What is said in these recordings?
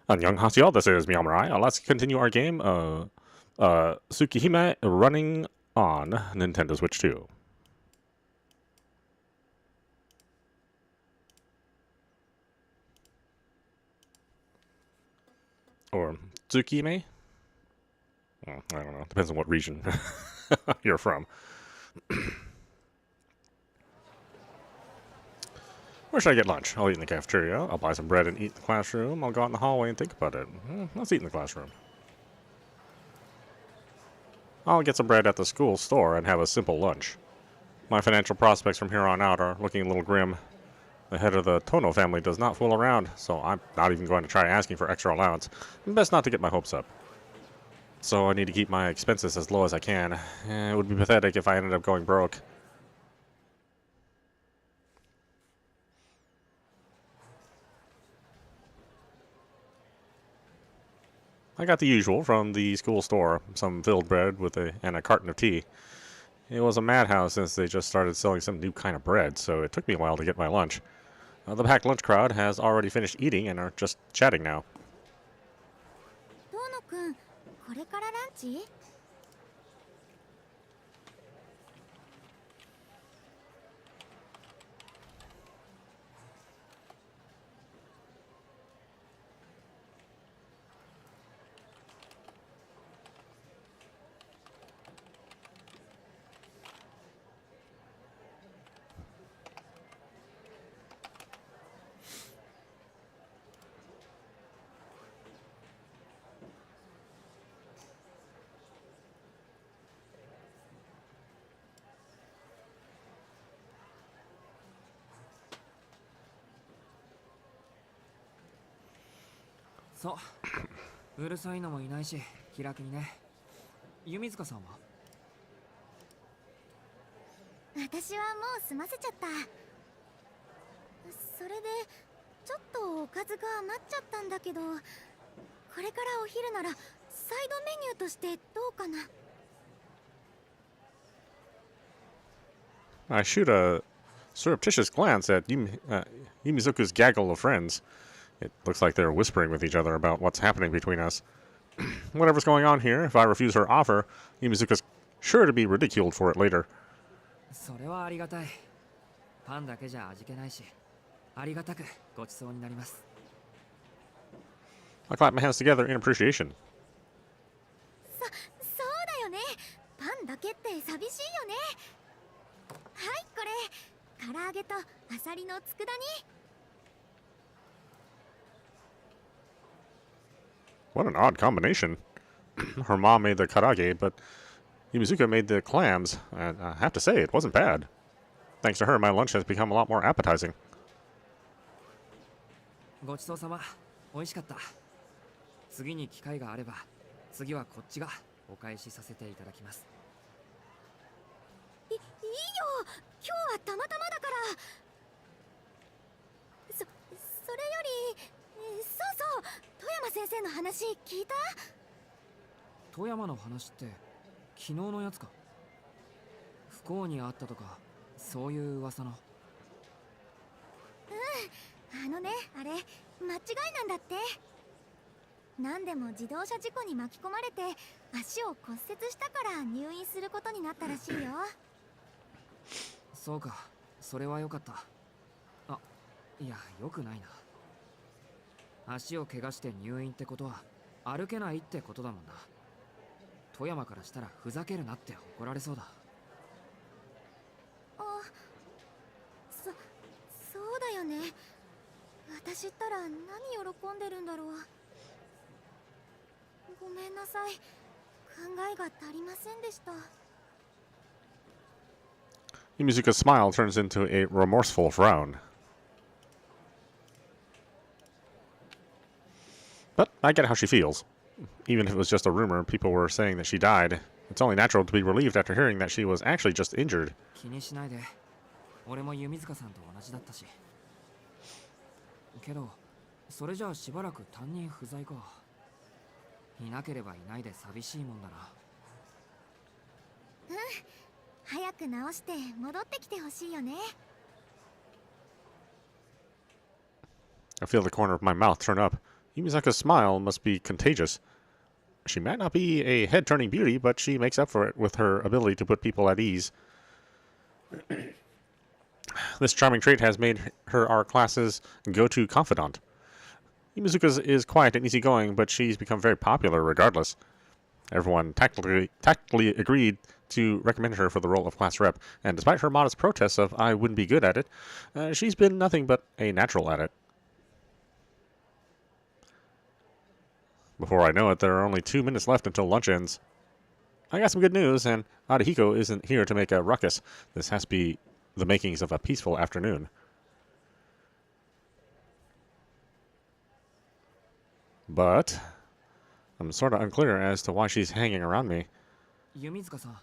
Annyeonghaseyo, this is meowmurai. Let's continue our game of Tsukihime running on Nintendo Switch 2. Or Tsukihime? I don't know. Depends on what region you're from. Where should I get lunch? I'll eat in the cafeteria. I'll buy some bread and eat in the classroom. I'll go out in the hallway and think about it. Let's eat in the classroom. I'll get some bread at the school store and have a simple lunch. My financial prospects from here on out are looking a little grim. The head of the Tohno family does not fool around, so I'm not even going to try asking for extra allowance. Best not to get my hopes up. So I need to keep my expenses as low as I can. It would be pathetic if I ended up going broke. I got the usual from the school store, some filled bread and a carton of tea. It was a madhouse since they just started selling some new kind of bread, so it took me a while to get my lunch. The packed lunch crowd has already finished eating and are just chatting now. Tohno-kun, これからランチ? So, うるさいのもいないし、気楽にね。弓塚さんは？私はもう済ませちゃった。それでちょっとおかずが余っちゃったんだけど、これからお昼ならサイドメニューとしてどうかな。I shoot a surreptitious glance at Yumizuku's gaggle of friends. It looks like they're whispering with each other about what's happening between us. Whatever's going on here, if I refuse her offer, Yumizuka's sure to be ridiculed for it later. それはありがたい。パンだけじゃ味気ないし、ありがたくごちそうになります。I clap my hands together in appreciation. そうだよね。パンだけって寂しいよね。はい、これ唐揚げとアサリの佃煮。What an odd combination. Her mom made the karage, but Yumizuka made the clams, and I have to say, it wasn't bad. Thanks to her, my lunch has become a lot more appetizing. ごちそうさま。美味しかった。次に機会があれば、次はこっちがお返しさせていただきます。いいよ。今日はたまたまだから。それより、そう富山先生の話聞いた？富山の話って昨日のやつか？不幸にあったとかそういう噂の。あのね、あれ間違いなんだって。何でも自動車事故に巻き込まれて足を骨折したから入院することになったらしいよ。そうか、それはよかった。あ、いや、よくないな。足を怪我して入院ってことは歩けないってことだもんな。富山からしたらふざけるなって怒られそうだ。そうだよね。私ったら何喜んでるんだろう。ごめんなさい。考えが足りませんでした。Yumizuka's smile turns into a remorseful frown. But I get how she feels. Even if it was just a rumor, people were saying that she died. It's only natural to be relieved after hearing that she was actually just injured. 気にしないで。俺も弓塚さんと同じだったし。けど、それじゃあしばらく担任不在か。いなければいないで寂しいもんだな。早く治して戻ってきてほしいよね。I feel the corner of my mouth turn up. Yumizuka's smile must be contagious. She might not be a head-turning beauty, but she makes up for it with her ability to put people at ease. This charming trait has made her our class's go-to confidant. Yumizuka is quiet and easygoing, but she's become very popular regardless. Everyone tactfully agreed to recommend her for the role of class rep, and despite her modest protests of I wouldn't be good at it, she's been nothing but a natural at it. Before I know it, there are only 2 minutes left until lunch ends. I got some good news, and Adahiko isn't here to make a ruckus. This has to be the makings of a peaceful afternoon. But I'm sort of unclear as to why she's hanging around me. 弓塚さん、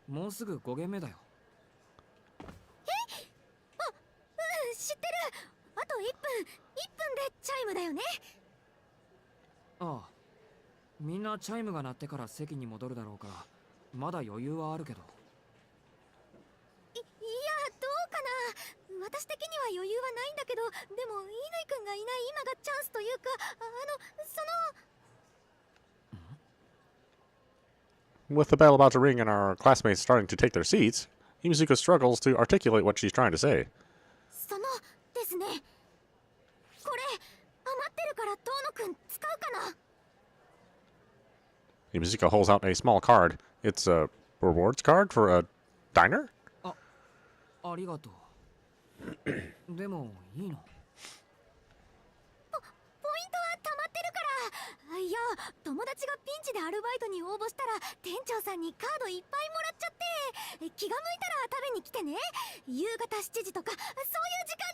もうすぐ5限目だよ。知ってる。あと1分でチャイムだよね。ああ、みんなチャイムが鳴ってから席に戻るだろうから、まだ余裕はあるけど。いや、どうかな。私的には余裕はないんだけど、でも乾くんがいない今がチャンスというか、With the bell about to ring and our classmates starting to take their seats, Yumizuka struggles to articulate what she's trying to say. そのですね。これ余ってるから遠野くん使うかな。Yumizuka holds out a small card. It's a rewards card for a diner? ありがとう。でもいいの？ポイントは溜まってるから。いや、友達がピンチでアルバイトに応募したら店長さんにカードいっぱいもらっちゃって、気が向いたら食べに来てね。夕方7時とかそういう時間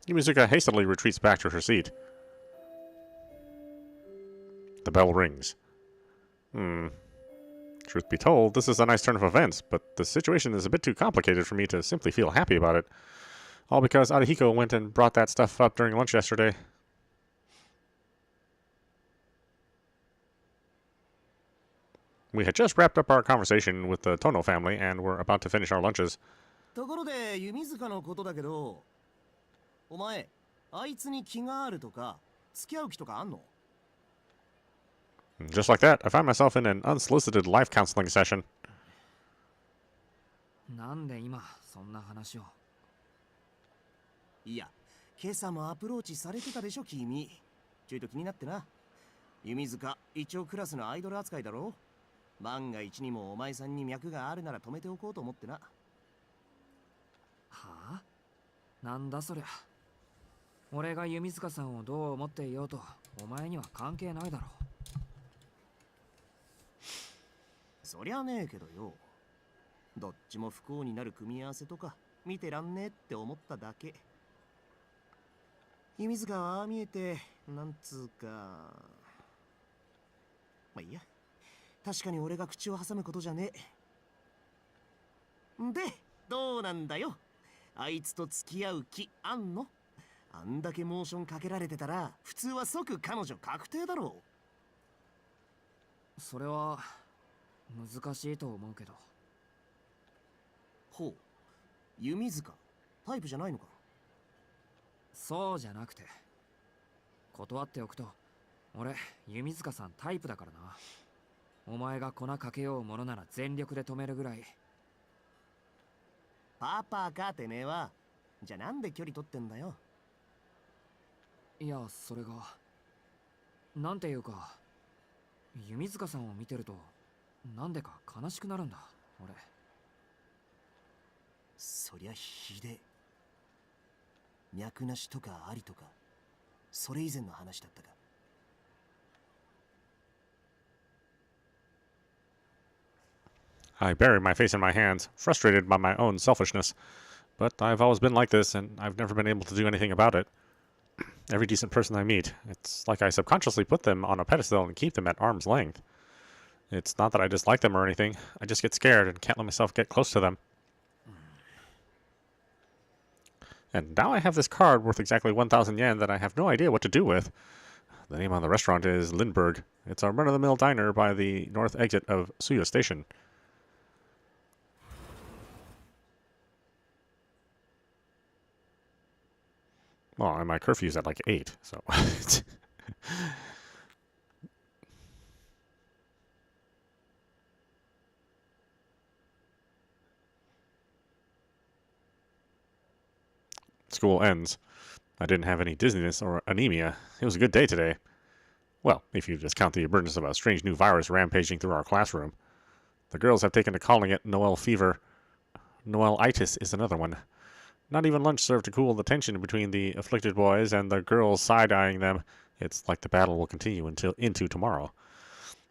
に。 Yumizuka hastily retreats back to her seat. The bell rings. Truth be told, this is a nice turn of events, but the situation is a bit too complicated for me to simply feel happy about it. All because Adahiko went and brought that stuff up during lunch yesterday. We had just wrapped up our conversation with the Tohno family and were about to finish our lunches. ところで弓塚のことだけど、お前あいつに気があるとか付き合う気とかあんの？ Just like that, I found myself in an unsolicited life counseling session. なんで今そんな話を？いや、今朝もアプローチされてたでしょ君。ちょいと気になってな。弓塚一応クラスのアイドル扱いだろ。万が一にもお前さんに脈があるなら止めておこうと思ってな。はあ？なんだそりゃ。俺が弓塚さんをどう思っていようとお前には関係ないだろう。そりゃねえけどよ。どっちも不幸になる組み合わせとか見てらんねえって思っただけ。弓塚はああ見えてなんつうか、まあいいや。確かに俺が口を挟むことじゃねえ。でどうなんだよ、あいつと付き合う気あんの？あんだけモーションかけられてたら普通は即彼女確定だろう。それは難しいと思うけど。ほう、弓塚タイプじゃないのか？そうじゃなくて、断っておくと俺弓塚さんタイプだからな。お前が粉かけようものなら全力で止めるぐらい。パパかてめえは。じゃあなんで距離取ってんだよ。いや、それがなんていうか、弓塚さんを見てるとなんでか悲しくなるんだ俺。そりゃひでえ。脈なしとかありとかそれ以前の話だったか。I bury my face in my hands, frustrated by my own selfishness. But I've always been like this, and I've never been able to do anything about it. Every decent person I meet, it's like I subconsciously put them on a pedestal and keep them at arm's length. It's not that I dislike them or anything, I just get scared and can't let myself get close to them. And now I have this card worth exactly 1,000 yen that I have no idea what to do with. The name on the restaurant is Lindbergh. It's a run-of-the-mill diner by the north exit of Suya Station. Well, and my curfew's at like 8, so. School ends. I didn't have any dizziness or anemia. It was a good day today. Well, if you just count the emergence of a strange new virus rampaging through our classroom. The girls have taken to calling it Noel fever. Noel-itis is another one. Not even lunch served to cool the tension between the afflicted boys and the girls side-eyeing them. It's like the battle will continue into tomorrow.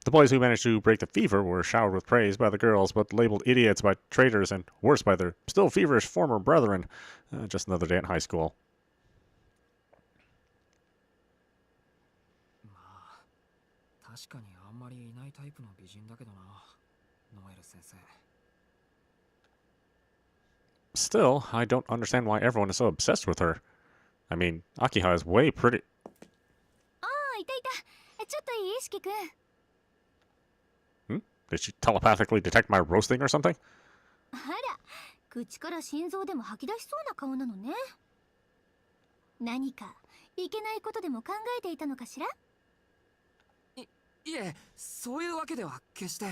The boys who managed to break the fever were showered with praise by the girls, but labeled idiots by traitors and worse by their still feverish former brethren. Just another day at high school. 確かにあんまりいないタイプの美人だけどな、ノエル先生。Still, I don't understand why everyone is so obsessed with her. I mean, Akiha is way pretty. ああ、いたいた。ちょっといい、四季くん。Did she telepathically detect my roasting or something? あら、口から心臓でも吐き出しそうな顔なのね。何かいけないことでも考えていたのかしら？いえ、そういうわけでは決して。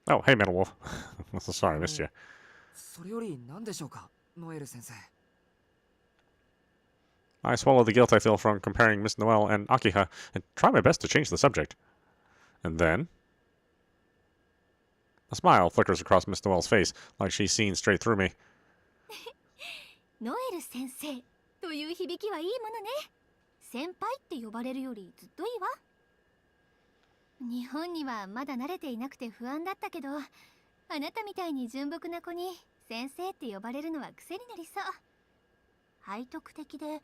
Oh, hey, Metal Wolf. So sorry, I missed you. それより何でしょうか、ノエル先生。I swallow the guilt I feel from comparing Miss Noel and Akiha and try my best to change the subject. And then... A smile flickers across Miss Noel's face, like she's seen straight through me. ノエル先生という響きはいいものね。先輩って呼ばれるよりずっといいわ。日本にはまだ慣れていなくて不安だったけど、あなたみたいに純朴な子に先生って呼ばれるのは癖になりそう。背徳的で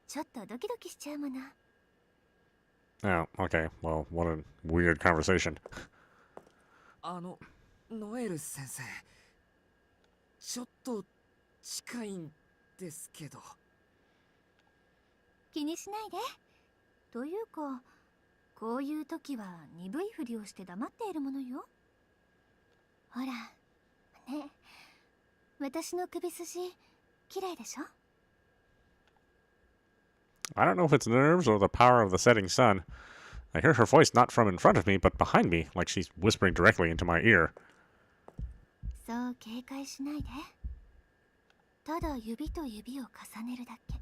ちょっとドキドキしちゃうもの。Oh, okay. Well, what a weird conversation. ノエル先生、ちょっと近いんですけど。気にしないで。というか、こういう時は鈍いふりをして黙っているものよ。ほら、ね、私の首筋、綺麗でしょ？ I don't know if it's nerves or the power of the setting sun. I hear her voice not from in front of me, but behind me, like she's whispering directly into my ear. そう警戒しないで。ただ指と指を重ねるだけ。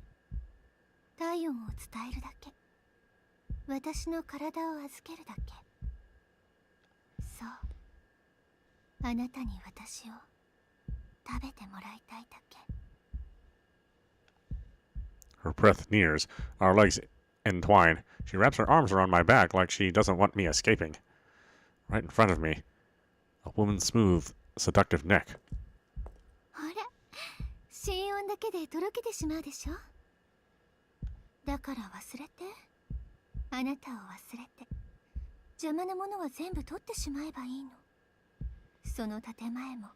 体温を伝えるだけ。私の体を預けるだけ。そう。あなたに私を食べてもらいたいだけ。Her breath nears. Our legs entwine. She wraps her arms around my back like she doesn't want me escaping. Right in front of me. A woman's smooth, seductive neck. ほら、心音だけでとろけてしまうでしょ。だから忘れて。あなたを忘れて。邪魔なものは全部取ってしまえばいいの。その建前も、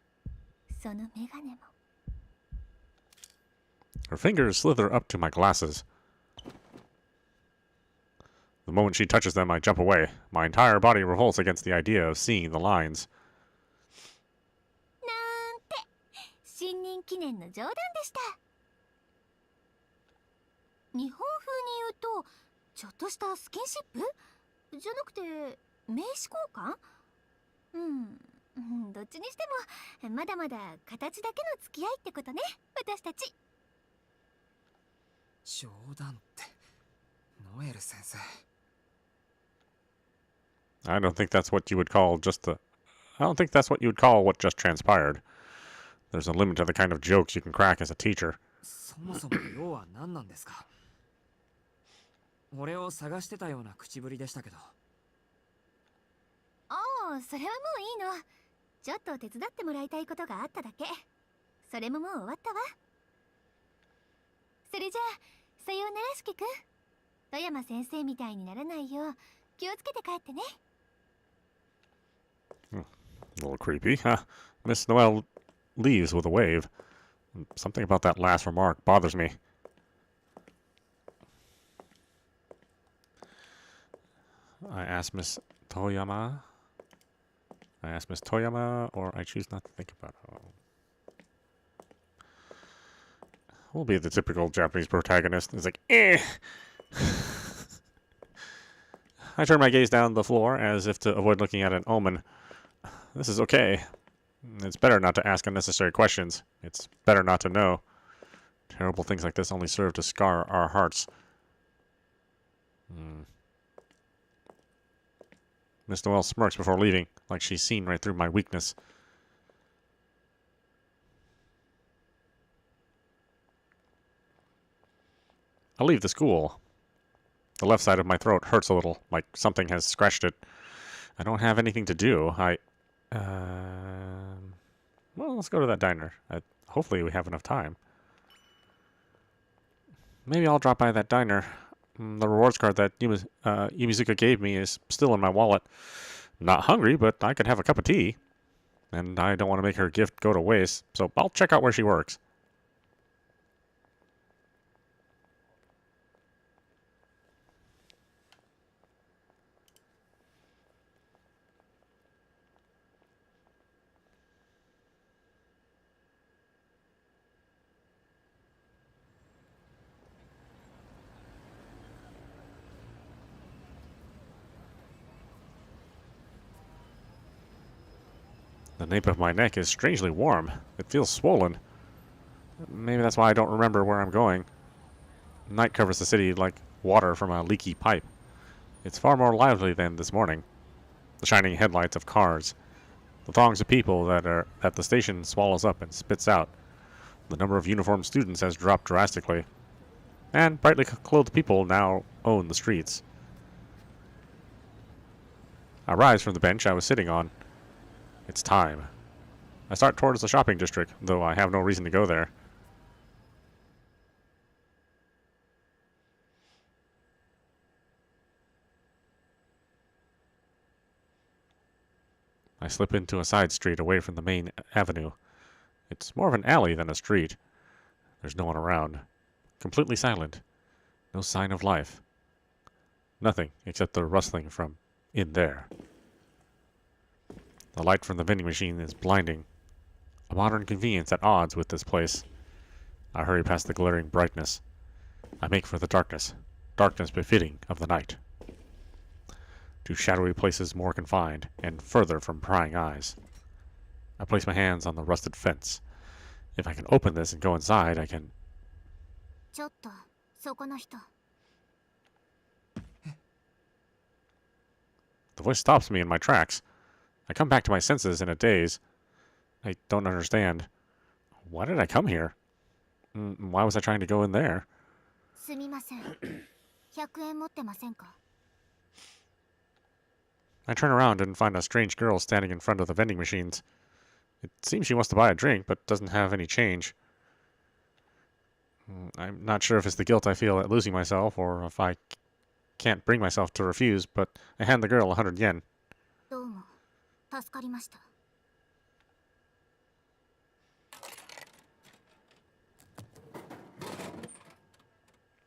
そのメガネも。Her fingers slither up to my glasses. The moment she touches them, I jump away. My entire body revolts against the idea of seeing the lines. なんて、新任記念の冗談でした。日本風に言うと、ちょっとしたスキンシップじゃなくて、名刺交換？どっちにしても、まだまだ形だけの付き合いってことね、私たち。冗談って、ノエル先生。I don't think that's what you would call I don't think that's what you would call what just transpired. There's a limit to the kind of jokes you can crack as a teacher. そもそも要は何なんですか？俺を探してたような口ぶりでしたけど。ああ、それはもういいの。ちょっと手伝ってもらいたいことがあっただけ。それももう終わったわ。それじゃあ、さようなら、四季くん。富山先生みたいにならないよう気をつけて帰ってね。A little creepy, huh? Miss Noel leaves with a wave. Something about that last remark bothers me. I asked Miss Toyama, or I choose not to think about it. We'll be the typical Japanese protagonist. It's like, eh. I turn my gaze down the floor as if to avoid looking at an omen. This is okay. It's better not to ask unnecessary questions. It's better not to know. Terrible things like this only serve to scar our hearts. Miss Noel smirks before leaving, like she's seen right through my weakness. I leave the school. The left side of my throat hurts a little, like something has scratched it. I don't have anything to do. Well, let's go to that diner. Hopefully we have enough time. Maybe I'll drop by that diner. The rewards card that Yumizuka gave me is still in my wallet. I'm not hungry, but I could have a cup of tea. And I don't want to make her gift go to waste, so I'll check out where she works. The nape of my neck is strangely warm. It feels swollen. Maybe that's why I don't remember where I'm going. Night covers the city like water from a leaky pipe. It's far more lively than this morning. The shining headlights of cars. The throngs of people that the station swallows up and spits out. The number of uniformed students has dropped drastically. And brightly clothed people now own the streets. I rise from the bench I was sitting on. It's time. I start towards the shopping district, though I have no reason to go there. I slip into a side street away from the main avenue. It's more of an alley than a street. There's no one around. Completely silent. No sign of life. Nothing except the rustling from in there. The light from the vending machine is blinding. A modern convenience at odds with this place. I hurry past the glaring brightness. I make for the darkness. Darkness befitting of the night. To shadowy places more confined, and further from prying eyes. I place my hands on the rusted fence. If I can open this and go inside, I can... ちょっとそこの人 The voice stops me in my tracks. I come back to my senses in a daze. I don't understand. Why did I come here? Why was I trying to go in there? すみません100円持ってませんか I turn around and find a strange girl standing in front of the vending machines. It seems she wants to buy a drink, but doesn't have any change. I'm not sure if it's the guilt I feel at losing myself, or if I can't bring myself to refuse, but I hand the girl 100 yen. どうも助かりました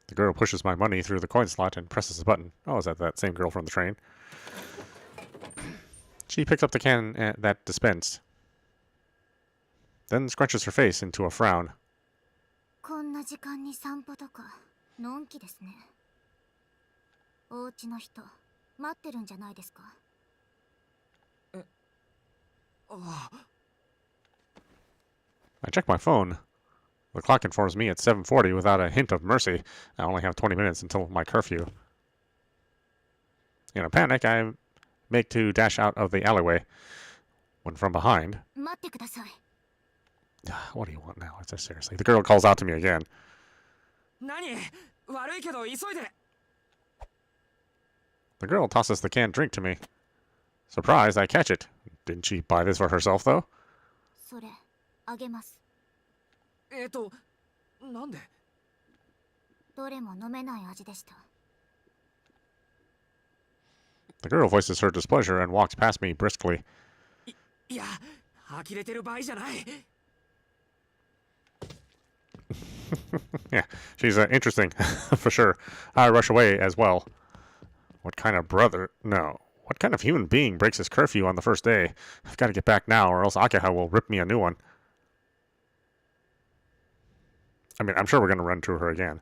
The girl pushes my money through the coin slot and presses a button. Oh, is that same girl from the train? She picks up the can that dispensed, then scrunches her face into a frown. こんな時間に散歩とかのんきですねお家の人待ってるんじゃないですか I check my phone. The clock informs me it's 7:40 without a hint of mercy. I only have 20 minutes until my curfew. In a panic, I make to dash out of the alleyway. When from behind... 待ってください What do you want now? Seriously. The girl calls out to me again. 何悪いけど急いで The girl tosses the canned drink to me. Surprised, I catch it. Didn't she buy this for herself, though? それあげますなんでどれも飲めない味でした The girl voices her displeasure and walks past me briskly. いや呆れてる場合じゃない Yeah, she's interesting, for sure. I rush away as well. What kind of brother? No. What kind of human being breaks his curfew on the first day? I've got to get back now, or else Akiha will rip me a new one. I mean, I'm sure we're going to run into her again.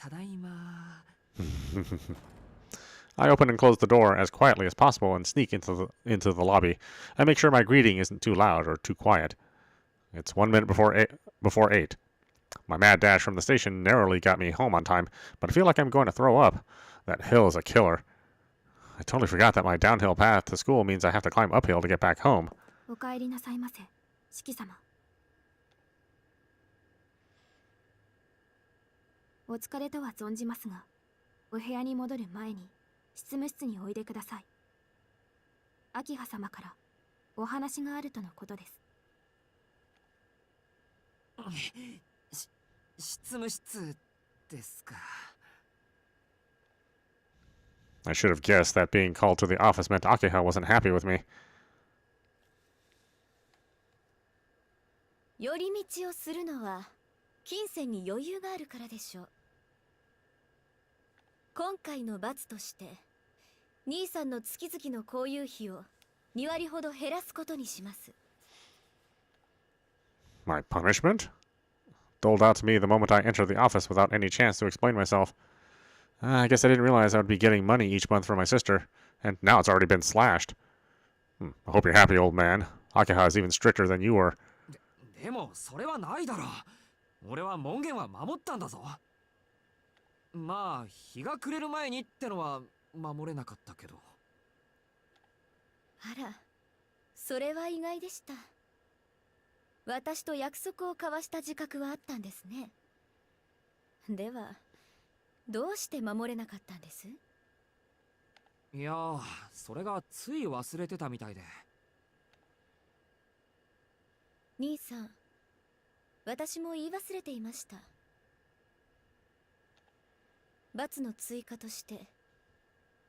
Tadaima. I open and close the door as quietly as possible and sneak into the lobby. I make sure my greeting isn't too loud or too quiet. It's 1 minute before 8. My mad dash from the station narrowly got me home on time, but I feel like I'm going to throw up. That hill is a killer. I totally forgot that my downhill path to school means I have to climb uphill to get back home. お帰りなさいませ、四季様。お疲れとは存じますが、お部屋に戻る前に執務室においでください。明葉様からお話があるとのことです。執務室ですか。I should have guessed that being called to the office meant Akiha wasn't happy with me. 寄り道をするのは金銭に余裕があるからでしょう。今回の罰として兄さんの月々の交友費を2割ほど減らすことにします。 My punishment? Doled out to me the moment I entered the office without any chance to explain myself. I guess I didn't realize I would be getting money each month from my sister, and now it's already been slashed. I hope you're happy, old man. Akiha is even stricter than you were. でもそれはないだろう。俺は門限は守ったんだぞ。まあ日が暮れる前にってのは守れなかったけど。あら、それは意外でした。私と約束を交わした自覚はあったんですね。ではどうして守れなかったんです？いやー、それがつい忘れてたみたいで。兄さん、私も言い忘れていました。罰の追加として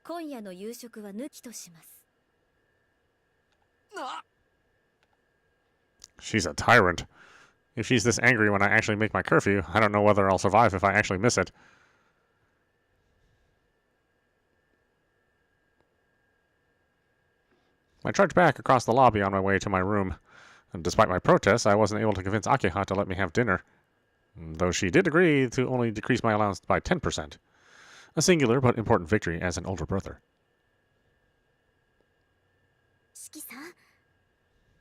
今夜の夕食は抜きとします。 She's a tyrant. If she's this angry when I actually make my curfew, I don't know whether I'll survive if I actually miss it. I trudged back across the lobby on my way to my room, and despite my protests, I wasn't able to convince Akiha to let me have dinner, though she did agree to only decrease my allowance by 10%. A singular but important victory as an older brother. 四季さん、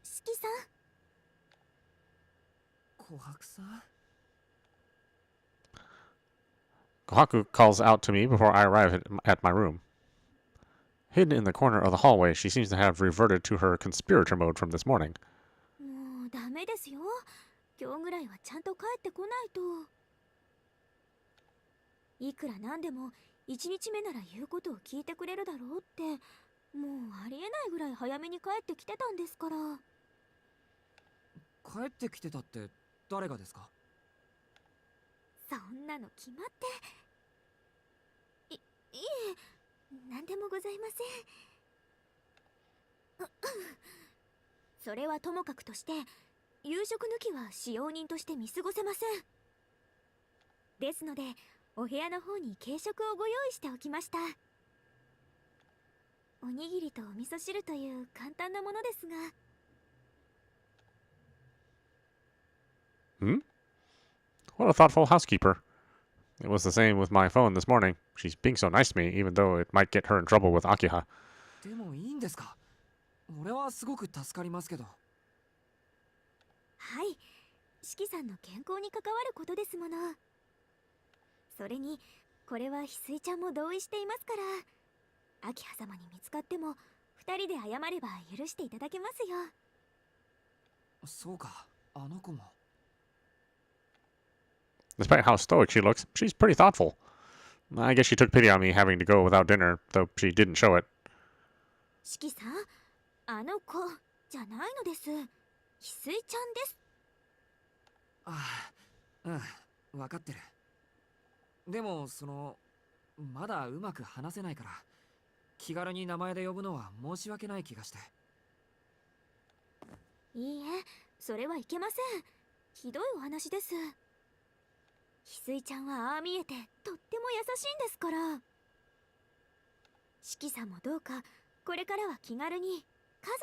四季さん。琥珀さん。Kohaku calls out to me before I arrive at my room. Hidden in the corner of the hallway, she seems to have reverted to her conspirator mode from this morning. もうダメですよ。今日ぐらいはちゃんと帰ってこないと。いくらなんでも1日目なら言うことを聞いてくれるだろうって、もうありえないぐらい早めに帰ってきてたんですから。帰ってきてたって誰がですか？そんなの決まって。いえ、なんでもございません。それはともかくとして、夕食抜きは使用人として見過ごせません。ですので、お部屋の方に軽食をご用意しておきました。おにぎりとお味噌汁という簡単なものですが。What a thoughtful housekeeper. It was the same with my phone this morning. She's being so nice to me, even though it might get her in trouble with Akiha. でもいいんですか？俺はすごく助かりますけど。はい、四季さんの健康に関わることですもの。それにこれは翡翠ちゃんも同意していますから、明葉様に見つかっても2人で謝れば許していただけますよ。そうか、あの子も。Despite how stoic she looks, she's pretty thoughtful. I guess she took pity on me having to go without dinner, though she didn't show it. 四季さん、あの子じゃないのです。翡翠ちゃんです。ああ、うん、分かってる。でもまだうまく話せないから気軽に名前で呼ぶのは申し訳ない気がして。いいえ、それはいけません。ひどいお話です。翡翠ちゃんはああ見えてとっても優しいんですから。四季さんもどうかこれからは気軽に家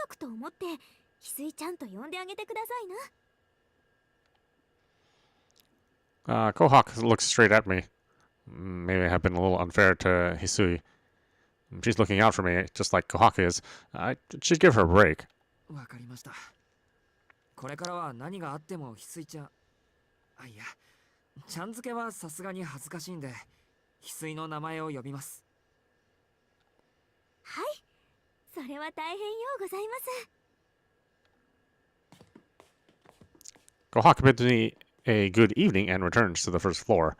族と思って翡翠ちゃんと呼んであげてくださいな。Kohak looks straight at me. Maybe I have been a little unfair to Hisui. She's looking out for me, just like Kohak is. I should give her a break. わかりました。これからは何があっても翡翠ちゃん、あ、いや、ちゃん付けはさすがに恥ずかしいんで、翡翠の名前を呼びます。はい、それは大変ようございます。Kohak bids me a good evening and returns to the first floor.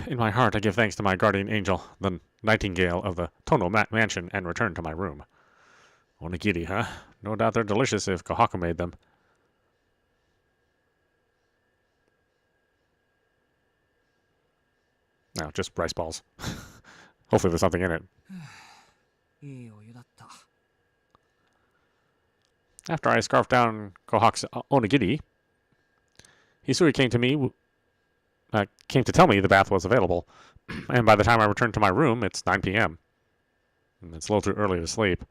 In my heart, I give thanks to my guardian angel, the nightingale of the Tohno mansion, and return to my room. Onigiri, huh? No doubt they're delicious if Kohaka made them. No, just rice balls. Hopefully there's something in it. いいお湯だった。After I scarfed down Kohak's onigiri, Hisui came to tell me the bath was available. And by the time I returned to my room, it's 9 p.m. It's a little too early to sleep.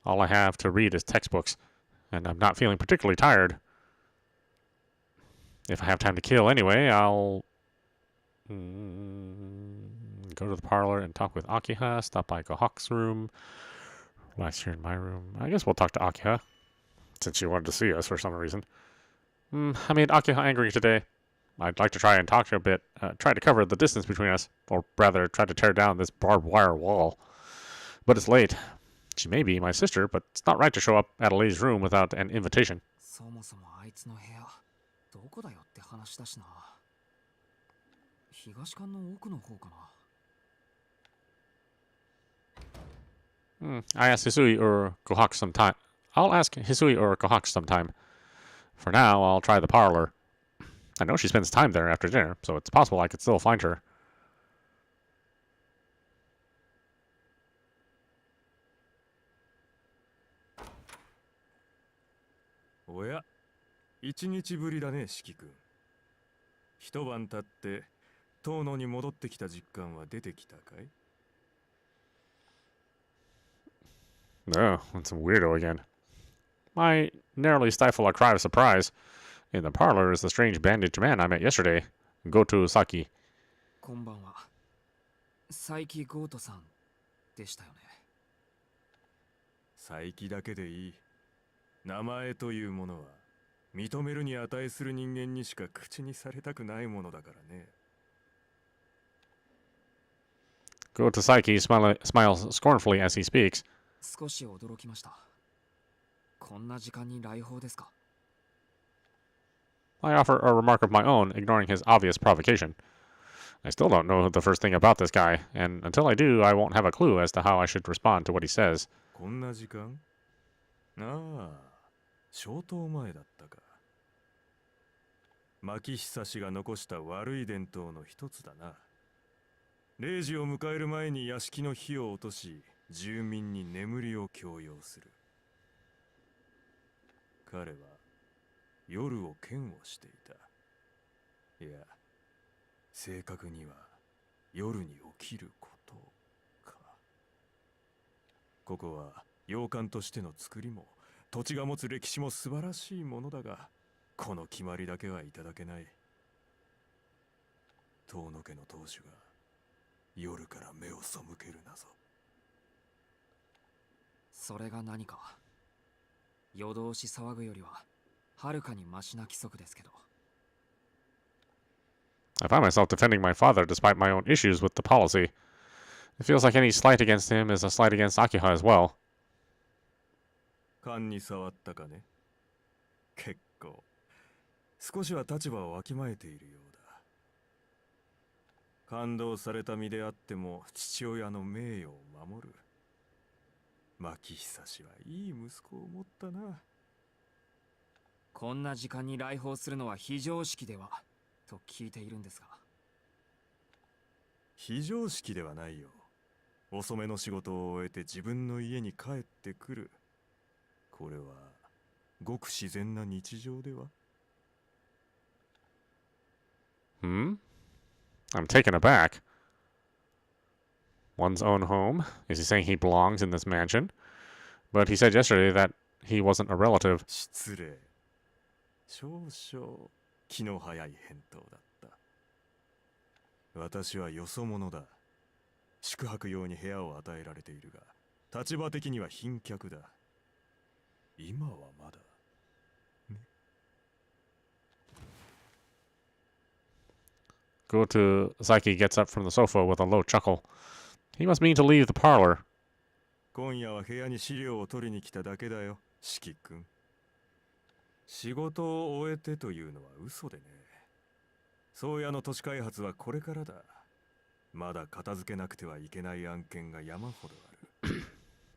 All I have to read is textbooks, and I'm not feeling particularly tired. If I have time to kill anyway, I'll go to the parlor and talk with Akiha, stop by Kohak's room, relax here in my room. I guess we'll talk to Akiha, since she wanted to see us for some reason. I made Akiha angry today. I'd like to try and talk to her a bit, try to cover the distance between us, or rather, try to tear down this barbed wire wall. But it's late. She may be my sister, but it's not right to show up at Alei's room without an invitation. そもそもあいつの部屋、どこだよって話だしな。東館の奥の方かな。I asked Hisui or Kohak sometime. I'll ask Hisui or Kohak sometime. For now, I'll try the parlor. I know she spends time there after dinner, so it's possible I could still find her. おや、一日ぶりだね、四季君。一晩経って遠野に戻ってきた実感は出てきたかい？ No, it's a weirdo again. I narrowly stifle a cry of surprise. In the parlor is the strange bandaged man I met yesterday, Goto Saki. こんばんは。佐伯ゴートさんでしたよね。佐伯だけでいい。名前というものは認めるに値する人間にしか口にされたくないものだからね。Goto Saki smiles scornfully as he speaks. 少し驚きました。こんな時間に来訪ですか？ I offer a remark of my own, ignoring his obvious provocation. I still don't know the first thing about this guy, and until I do, I won't have a clue as to how I should respond to what he says. こんな時間？ああ、消灯前だったか。牧久氏が残した悪い伝統の一つだな。0時を迎える前に屋敷の火を落とし、住民に眠りを強要する。彼は夜を嫌悪していた。いや、正確には夜に起きることか。ここは洋館としての作りも土地が持つ歴史も素晴らしいものだが、この決まりだけはいただけない。遠野家の当主が夜から目を背けるなぞ。それが何か。夜通し騒ぐよりははるかにマシな規則ですけど。I find myself defending my father despite my own issues with the policy. It feels like any slight against him is a slight against Akiha as well. 勘に触ったかね？結構。少しは立場をわきまえているようだ。感動された身であっても父親の名誉を守る。牧久氏はいい息子を持ったな。こんな時間に来訪するのは非常識ではと聞いているんですが。非常識ではないよ。遅めの仕事を終えて自分の家に帰ってくる。これはごく自然な日常では？ I'm taken aback. One's own home? Is he saying he belongs in this mansion? But he said yesterday that he wasn't a relative. 失礼。少々気の早い返答だった。私はよそ者だ。宿泊用に部屋を与えられているが、立場的には賓客だ。今はまだ。Go to Saiki gets up from the sofa with a low chuckle. He must mean to leave the parlor. 今夜は部屋に資料を取りに来ただけだよ、四季君。仕事を終えてというのは嘘でね。宗谷の都市開発はこれからだ。まだ片付けなくてはいけない案件が山ほどある。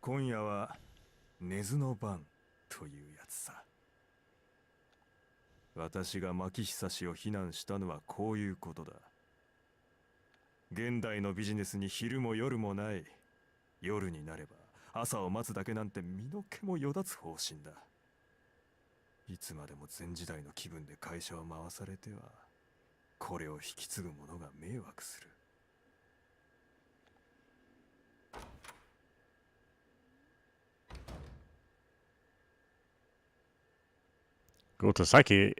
今夜は寝ずの番というやつさ。私が牧久氏を非難したのはこういうことだ。現代のビジネスに昼も夜もない。夜になれば朝を待つだけなんて身の毛もよだつ方針だ。いつまでも前時代の気分で会社を回されては、これを引き継ぐ者が迷惑する。Go to Saiki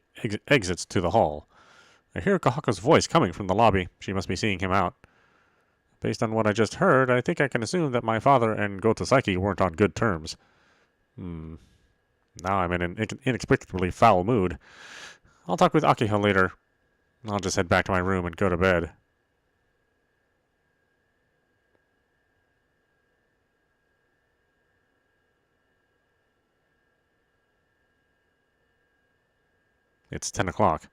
exits to the hall. I hear Kahaka's voice coming from the lobby. She must be seeing him out. Based on what I just heard, I think I can assume that my father and Go to Saiki weren't on good terms. Now I'm in an inexplicably foul mood. I'll talk with Akiha later. I'll just head back to my room and go to bed. It's 10 o'clock.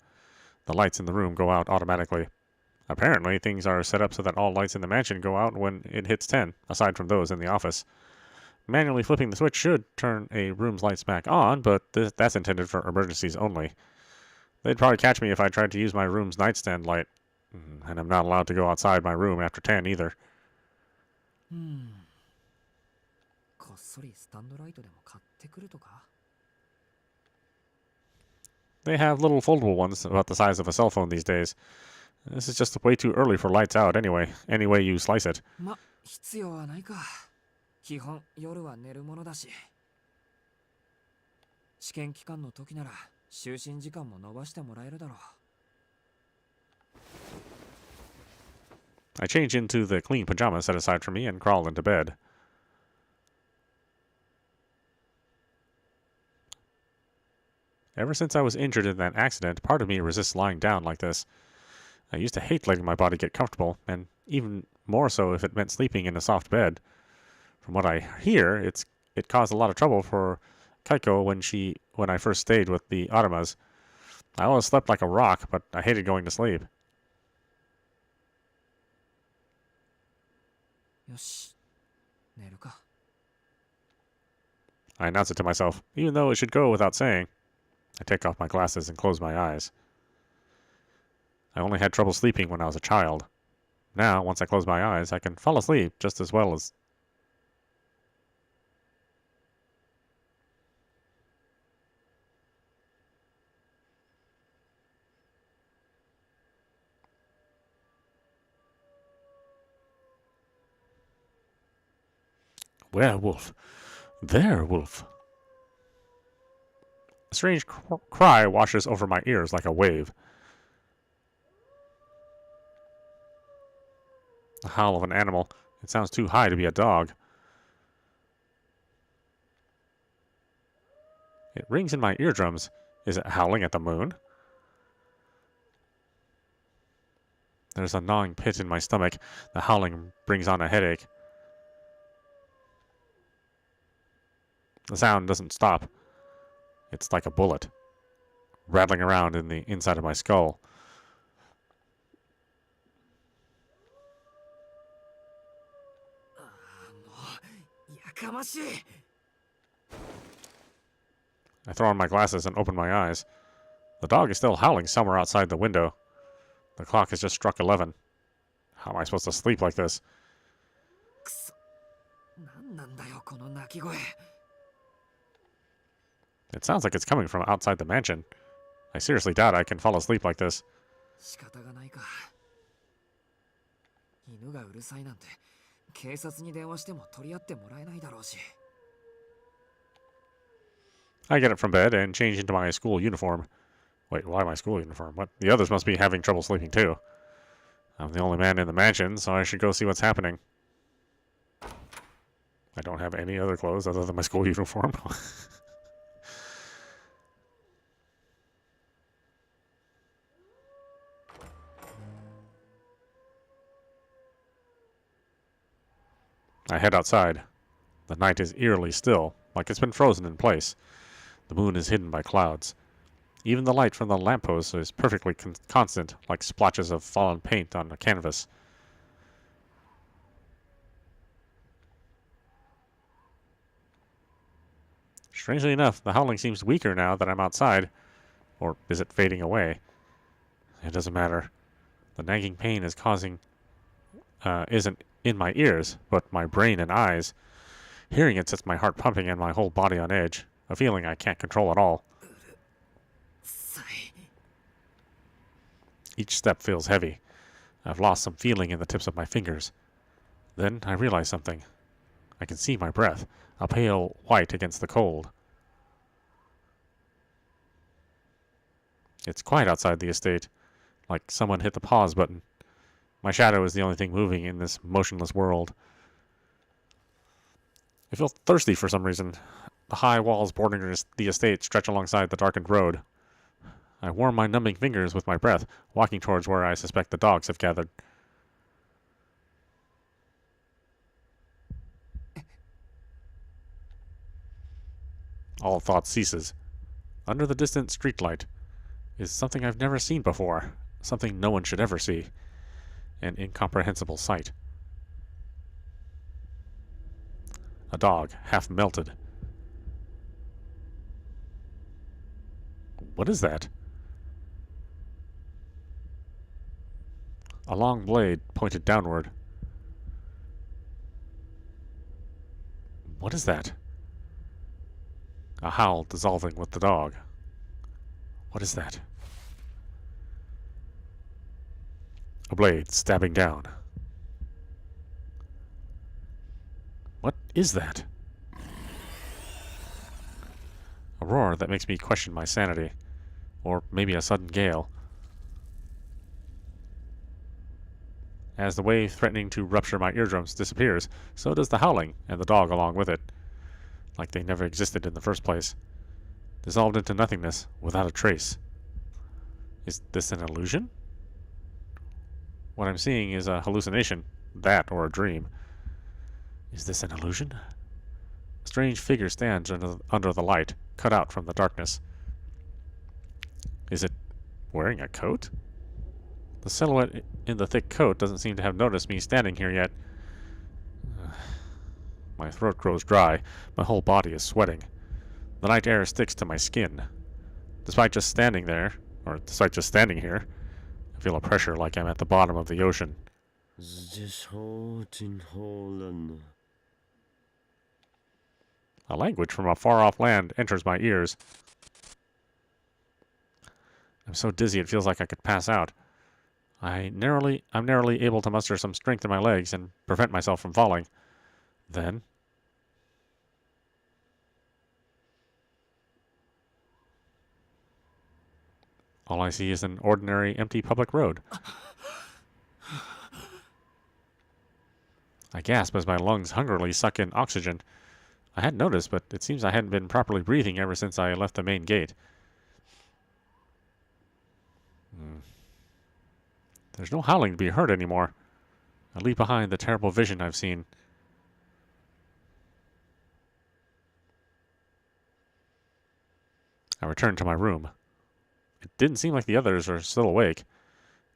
The lights in the room go out automatically. Apparently, things are set up so that all lights in the mansion go out when it hits 10, aside from those in the office. Manually flipping the switch should turn a room's lights back on, but that's intended for emergencies only. They'd probably catch me if I tried to use my room's nightstand light. And I'm not allowed to go outside my room after 10 either. こっそりスタンドライトでも買ってくるとか They have little foldable ones about the size of a cell phone these days. This is just way too early for lights out anyway, any way you slice it. ま、必要はないか。基本夜は寝るものだし。試験期間の時なら就寝時間も伸ばしてもらえるだろう。I change into the clean pajamas set aside for me and crawl into bed. Ever since I was injured in that accident, part of me resists lying down like this. I used to hate letting my body get comfortable, and even more so if it meant sleeping in a soft bed. From what I hear, it caused a lot of trouble for Kaiko when I first stayed with the Aramas. I always slept like a rock, but I hated going to sleep. よし、寝るか。I announce it to myself, even though it should go without saying. I take off my glasses and close my eyes. I only had trouble sleeping when I was a child. Now, once I close my eyes, I can fall asleep just as well as... Werewolf. There, wolf. A strange cry washes over my ears like a wave. The howl of an animal. It sounds too high to be a dog. It rings in my eardrums. Is it howling at the moon? There's a gnawing pit in my stomach. The howling brings on a headache. The sound doesn't stop. It's like a bullet, rattling around in the inside of my skull. I throw on my glasses and open my eyes. The dog is still howling somewhere outside the window. The clock has just struck 11. How am I supposed to sleep like this? 何なんだよこの鳴き声。It sounds like it's coming from outside the mansion. I seriously doubt I can fall asleep like this. 仕方がないか。犬がうるさいなんて警察に電話しても取り合ってもらえないだろうし。 I get up from bed and change into my school uniform. Wait, why my school uniform? What? The others must be having trouble sleeping too. I'm the only man in the mansion, so I should go see what's happening. I don't have any other clothes other than my school uniform. I head outside. The night is eerily still, like it's been frozen in place. The moon is hidden by clouds. Even the light from the lamppost is perfectly constant, like splotches of fallen paint on a canvas. Strangely enough, the howling seems weaker now that I'm outside. Or is it fading away? It doesn't matter. The nagging pain isn't in my ears, but my brain and eyes. Hearing it sets my heart pumping and my whole body on edge, a feeling I can't control at all. Each step feels heavy. I've lost some feeling in the tips of my fingers. Then I realize something. I can see my breath, a pale white against the cold. It's quiet outside the estate, like someone hit the pause button. My shadow is the only thing moving in this motionless world. I feel thirsty for some reason. The high walls bordering the estate stretch alongside the darkened road. I warm my numbing fingers with my breath, walking towards where I suspect the dogs have gathered. All thought ceases. Under the distant streetlight is something I've never seen before, something no one should ever see. An incomprehensible sight. A dog, half melted. What is that? A long blade pointed downward. What is that? A howl dissolving with the dog. What is that? A blade stabbing down. What is that? A roar that makes me question my sanity. Or maybe a sudden gale. As the wave threatening to rupture my eardrums disappears, so does the howling, and the dog along with it. Like they never existed in the first place. Dissolved into nothingness, without a trace. Is this an illusion? What I'm seeing is a hallucination, that or a dream. Is this an illusion? A strange figure stands under the light, cut out from the darkness. Is it wearing a coat? The silhouette in the thick coat doesn't seem to have noticed me standing here yet. My throat grows dry. My whole body is sweating. The night air sticks to my skin. Despite just standing here, I feel a pressure like I'm at the bottom of the ocean. A language from a far-off land enters my ears. I'm so dizzy it feels like I could pass out. I'm narrowly able to muster some strength in my legs and prevent myself from falling. Then all I see is an ordinary, empty public road. I gasp as my lungs hungrily suck in oxygen. I hadn't noticed, but it seems I hadn't been properly breathing ever since I left the main gate. There's no howling to be heard anymore. I leave behind the terrible vision I've seen. I return to my room. It didn't seem like the others are still awake.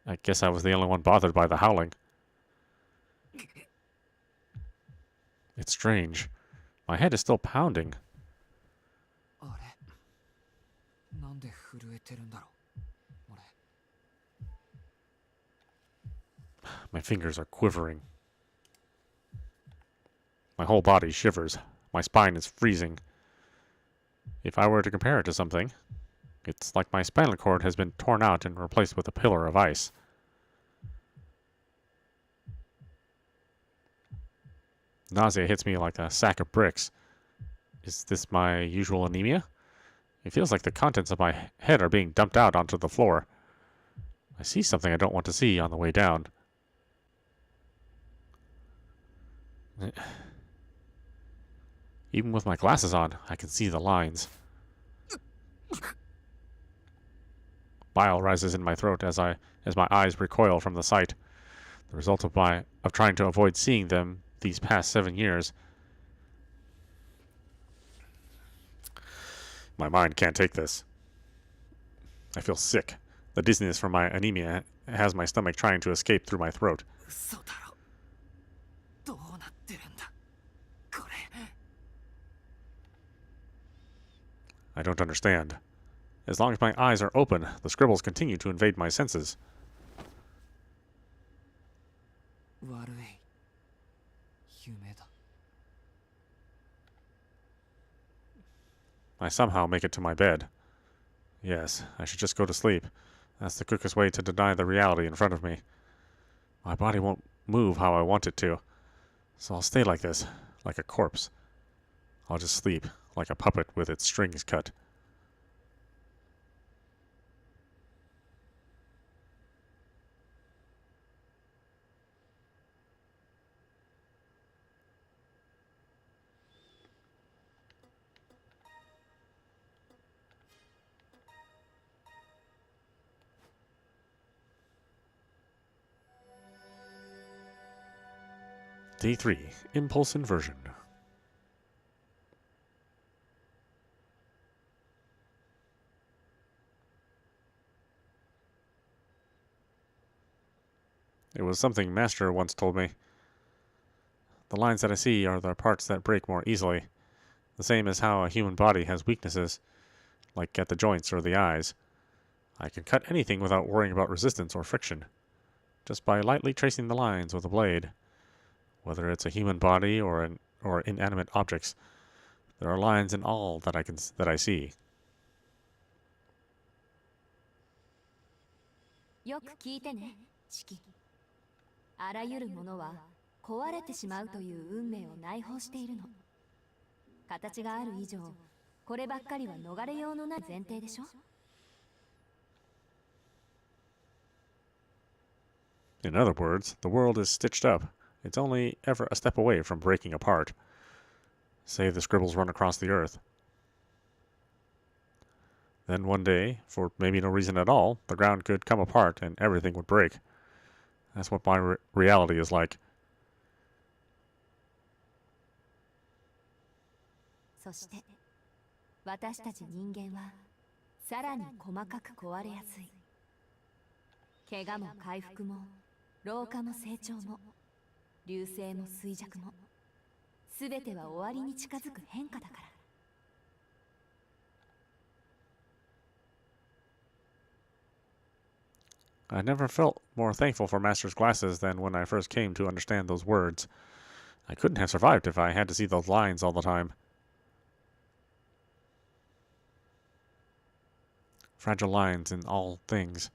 I guess I was the only one bothered by the howling. It's strange. My head is still pounding. My fingers are quivering. My whole body shivers. My spine is freezing. If I were to compare it to something, it's like my spinal cord has been torn out and replaced with a pillar of ice. Nausea hits me like a sack of bricks. Is this my usual anemia? It feels like the contents of my head are being dumped out onto the floor. I see something I don't want to see on the way down. Even with my glasses on, I can see the lines. Bile rises in my throat as my eyes recoil from the sight. The result of trying to avoid seeing them these past 7 years. My mind can't take this. I feel sick. The dizziness from my anemia has my stomach trying to escape through my throat. 嘘だろ。どうなってるんだこれ。 I don't understand. As long as my eyes are open, the scribbles continue to invade my senses. 悪い夢だ。 I somehow make it to my bed. Yes, I should just go to sleep. That's the quickest way to deny the reality in front of me. My body won't move how I want it to, so I'll stay like this, like a corpse. I'll just sleep, like a puppet with its strings cut. Day 3, Impulse Inversion. It was something Master once told me. The lines that I see are the parts that break more easily, the same as how a human body has weaknesses, like at the joints or the eyes. I can cut anything without worrying about resistance or friction, just by lightly tracing the lines with a blade. Whether it's a human body or inanimate objects, there are lines in all that I see. よく聞いてね、シキ。あらゆるものは壊れてしまうという運命を内包しているの。形がある以上、こればっかりは逃れようのない前提でしょ。In other words, the world is stitched up. It's only ever a step away from breaking apart. Say the scribbles run across the earth. Then one day, for maybe no reason at all, the ground could come apart and everything would break. That's what my reality is like. そして、私たち人間はさらに細かく壊れやすい。怪我も回復も、老化も成長も、流星も衰弱も、すべては終わりに近づく変化だから。I never felt more thankful for Master's glasses than when I first came to understand those words. I couldn't have survived if I had to see those lines all the time. Fragile lines in all things.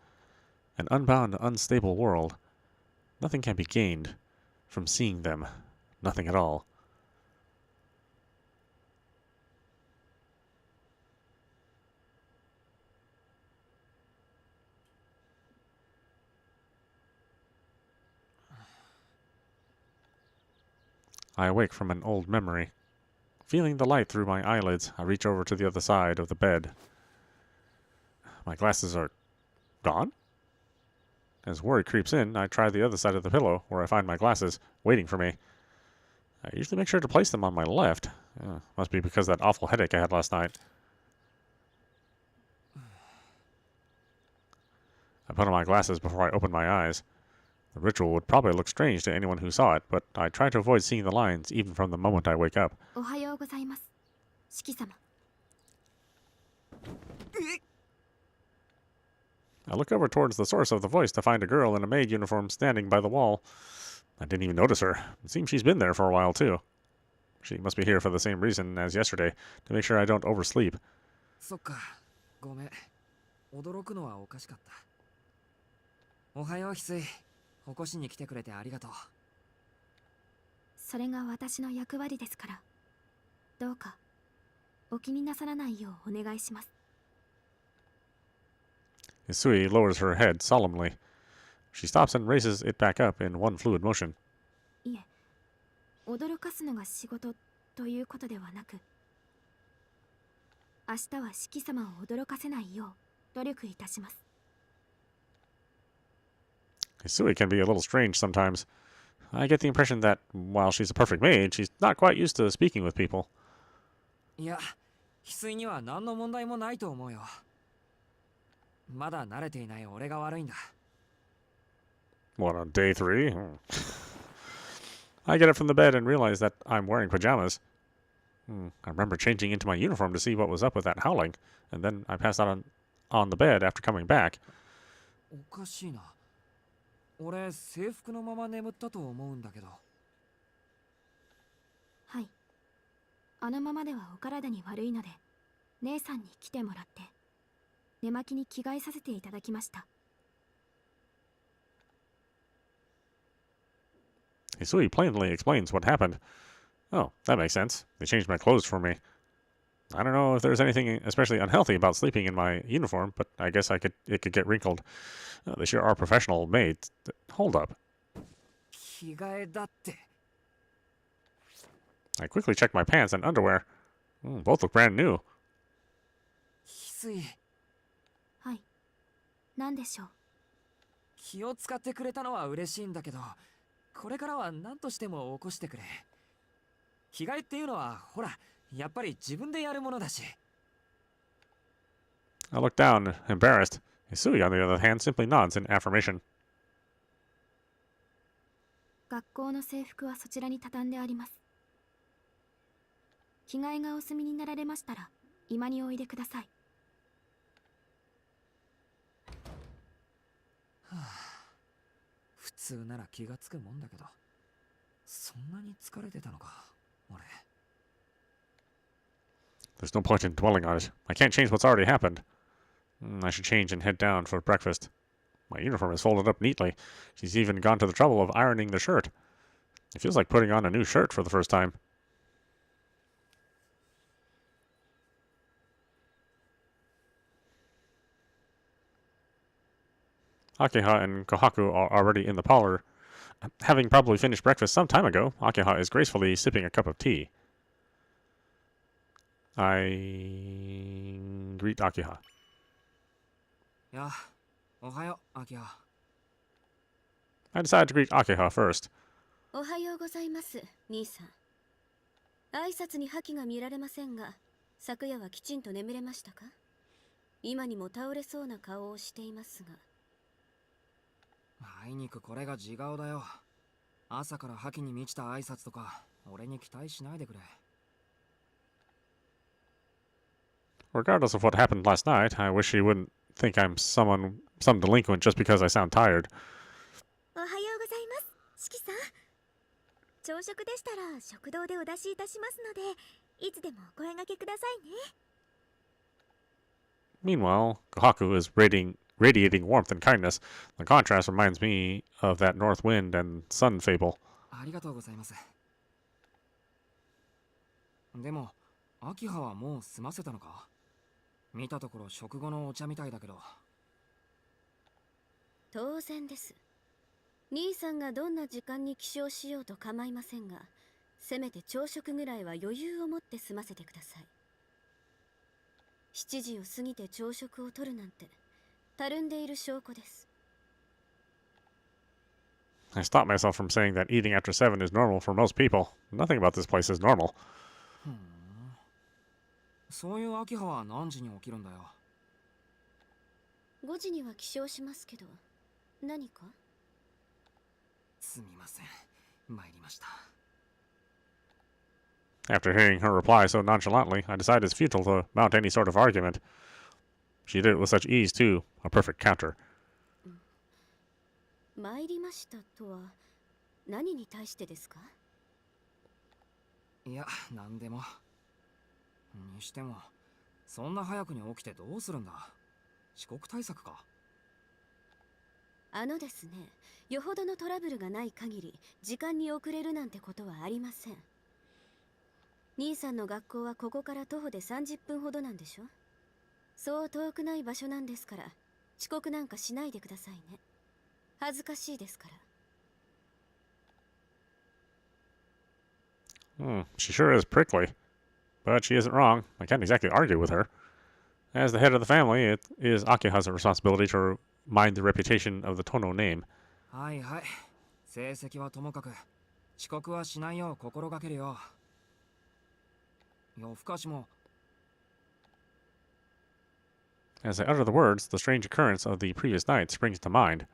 An unbound, unstable world. Nothing can be gained from seeing them. Nothing at all. I awake from an old memory. Feeling the light through my eyelids, I reach over to the other side of the bed. My glasses are gone? As worry creeps in, I try the other side of the pillow, where I find my glasses, waiting for me. I usually make sure to place them on my left. Must be because of that awful headache I had last night. I put on my glasses before I open my eyes. The ritual would probably look strange to anyone who saw it, but I try to avoid seeing the lines even from the moment I wake up. おはようございます、シキ様。I look over towards the source of the voice to find a girl in a maid uniform standing by the wall. I didn't even notice her. It seems she's been there for a while, too. She must be here for the same reason as yesterday, to make sure I don't oversleep. そっか、ごめん。驚くのはおかしかった。おはよう、翡翠。起こしに来てくれてありがとう。それが私の役割ですから、どうかお気になさらないようお願いします。 Hisui lowers her head solemnly. She stops and raises it back up in one fluid motion. いえ、驚かすのが仕事ということではなく、明日は四季様を驚かせないよう努力いたします。 Hisui can be a little strange sometimes. I get the impression that, while she's a perfect maid, she's not quite used to speaking with people. いや、翡翠には何の問題もないと思うよ。まだ慣れていない俺が悪いんだ。What, on day 3? I get up from the bed and realize that I'm wearing pajamas. I remember changing into my uniform to see what was up with that howling, and then I passed out on the bed after coming back. おかしいな。俺、制服のまま眠ったと思うんだけど。はい、あのままではお体に悪いので、姉さんに来てもらって寝巻きに着替えさせていただきました。 Hisui plainly explains what happened. Oh, that makes sense. They changed my clothes for me. I don't know if there's anything especially unhealthy about sleeping in my uniform, but I guess it could get wrinkled. They sure are professional maids. Hold up. 着替えだって。I quickly checked my pants and underwear. Both look brand new. 翡翠、はい、何でしょう。気を使ってくれたのは嬉しいんだけど、これからは何としても起こしてくれ。着替えっていうのはほら、やっぱり自分でやるものだし。 I look down, embarrassed. Hisui, on the other hand, simply nods in affirmation. 学校の制服はそちらに畳んであります。着替えがお済みになられましたら居間においでください。普通なら気がつくもんだけど、そんなに疲れてたのか、俺。There's no point in dwelling on it. I can't change what's already happened. I should change and head down for breakfast. My uniform is folded up neatly. She's even gone to the trouble of ironing the shirt. It feels like putting on a new shirt for the first time. Akiha and Kohaku are already in the parlor. Having probably finished breakfast some time ago, Akiha is gracefully sipping a cup of tea. I greet Akiha. や、おはよう、アキハ。I decide to greet Akiha first. おはようございます、兄さん。挨拶に覇気が見られませんが、昨夜はきちんと眠れましたか？今にも倒れそうな顔をしていますが。あいにくこれが地顔だよ。朝から覇気に満ちた挨拶とか、俺に期待しないでくれ。Regardless of what happened last night, I wish she wouldn't think I'm some delinquent just because I sound tired. おはようございます、四季さん。朝食でしたら食堂でお出しいたしますので、いつでもお声掛けくださいね。Meanwhile, Kohaku is radiating warmth and kindness. The contrast reminds me of that north wind and sun fable. ありがとうございます。でも、アキハはもう済ませたのか？見たところ食後のお茶みたいだけど。当然です。兄さんがどんな時間に起床しようと構いませんが、せめて朝食ぐらいは余裕を持って済ませてください。7時を過ぎて朝食をとるなんて、たるんでいる証拠です。I stop myself from saying that eating after 7 is normal for most people. Nothing about this place is normal. そういうアキハは何時に起きるんだよ。5時には起床しますけど、何か？すみません。参りました。After hearing her reply so nonchalantly, I decide it's futile to mount any sort of argument. She did it with such ease, too. A perfect counter. 参りましたとは何に対してですか？いや、なんでも。にしても、そんな早くに起きてどうするんだ？遅刻対策か？あのですね、よほどのトラブルがない限り時間に遅れるなんてことはありません。兄さんの学校はここから徒歩で30分ほどなんでしょ。そう遠くない場所なんですから、遅刻なんかしないでくださいね。恥ずかしいですから。She sure is prickly. But she isn't wrong. I can't exactly argue with her. As the head of the family, it is Akiha's responsibility to mind the reputation of the Tohno name. はいはい。成績はともかく遅刻はしないよう心がけるよ。夜更かしも。 As I utter the words, the strange occurrence of the previous night springs to mind.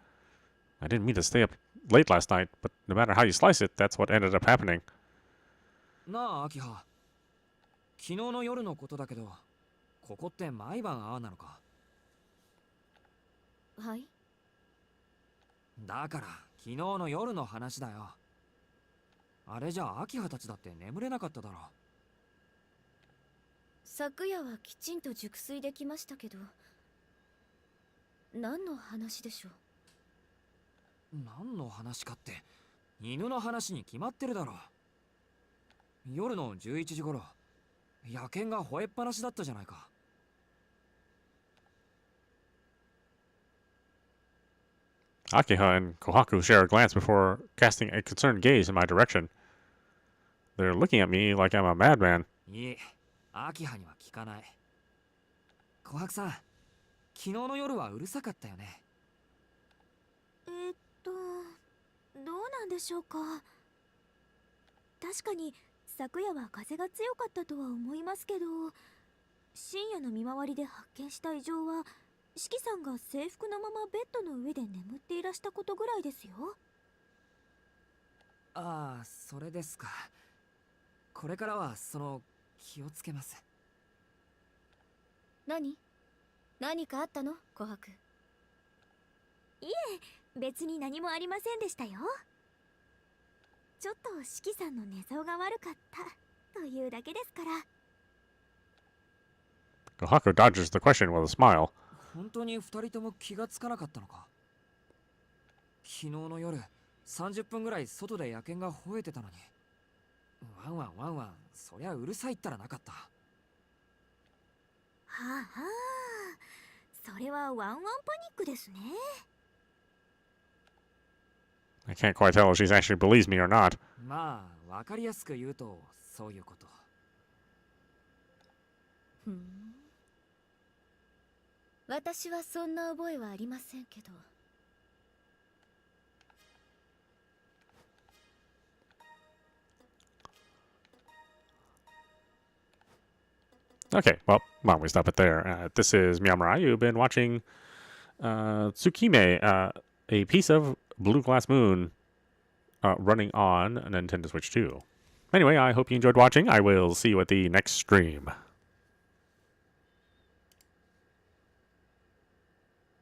I didn't mean to stay up late last night, but no matter how you slice it, that's what ended up happening. なあ、アキハ。昨日の夜のことだけど、ここって毎晩ああなのか。はい。だから昨日の夜の話だよ。あれじゃあアキハたちだって眠れなかっただろ。昨夜はきちんと熟睡できましたけど、何の話でしょう。何の話かって犬の話に決まってるだろ。夜の11時頃、野犬が吠えっぱなしだったじゃないか。Akiha and Kohaku share a glance before casting a concerned gaze in my direction. They're looking at me like I'm a madman. いえ、アキハには聞かない。琥珀さん、昨日の夜はうるさかったよね。どうなんでしょうか。確かに昨夜は風が強かったとは思いますけど、深夜の見回りで発見した異常は四季さんが制服のままベッドの上で眠っていらしたことぐらいですよ。ああ、それですか。これからは気をつけます。何かあったの、琥珀。いえ、別に何もありませんでしたよ。ちょっと四季さんの寝相が悪かったというだけですから。Kohaku dodges the question with a smile. 本当に二人とも気がつかなかったのか。昨日の夜30分ぐらい外で野犬が吠えてたのに、ワンワンワンワン、そりゃうるさいったらなかった。はあはあ、それはワンワンパニックですね。I can't quite tell if she actually believes me or not. まあ、わかりやすく言うとそういうこと。私はそんな覚えはありませんけど。Okay, well, why don't we stop it there? This is meowmurai. You've been watching Tsukihime, a piece of Blue Glass Moon running on Nintendo Switch 2. Anyway, I hope you enjoyed watching. I will see you at the next stream.